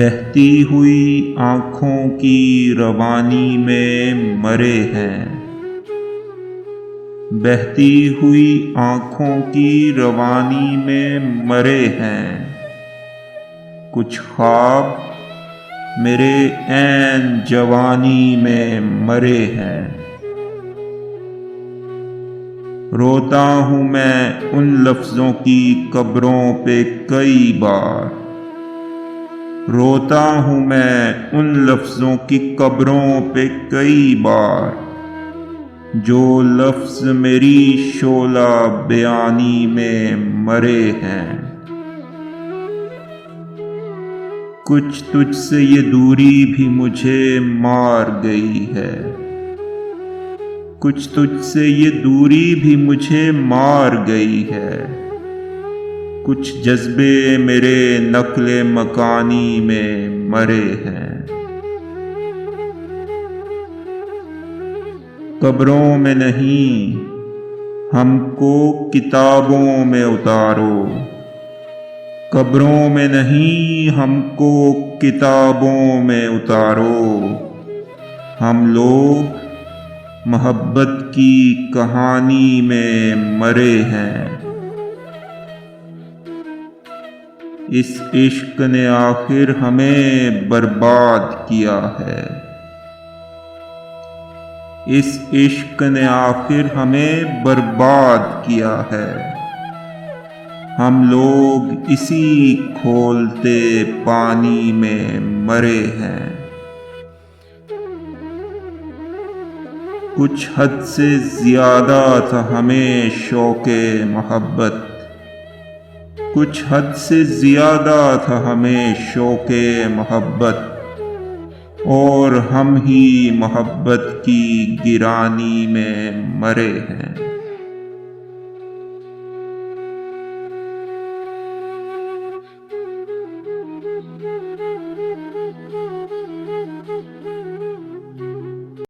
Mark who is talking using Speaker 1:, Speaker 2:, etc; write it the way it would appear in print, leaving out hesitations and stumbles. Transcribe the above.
Speaker 1: बहती हुई आँखों की रवानी में मरे हैं। बहती हुई आँखों की रवानी में मरे हैं। कुछ ख्वाब मेरे ऐन जवानी में मरे हैं। रोता हूँ मैं उन लफ्ज़ों की कब्रों पे कई बार। रोता हूँ मैं उन लफ्ज़ों की कब्रों पे कई बार, जो लफ्ज़ मेरी शोला बयानी में मरे हैं। कुछ तुझसे ये दूरी भी मुझे मार गई है। कुछ तुझसे ये दूरी भी मुझे मार गई है। कुछ जज्बे मेरे नक्ले मकानी में मरे हैं। कब्रों में नहीं, हमको किताबों में उतारो। कब्रों में नहीं, हमको किताबों में उतारो। हम लोग मोहब्बत की कहानी में मरे हैं। इस इश्क ने आखिर हमें बर्बाद किया है। इस इश्क ने आखिर हमें बर्बाद किया है। हम लोग इसी खौलते पानी में मरे हैं। कुछ हद से ज़्यादा था हमें शौक़े मोहब्बत। कुछ हद से ज़्यादा था हमें शौक़े मोहब्बत, और हम ही मोहब्बत की गिरानी में मरे हैं।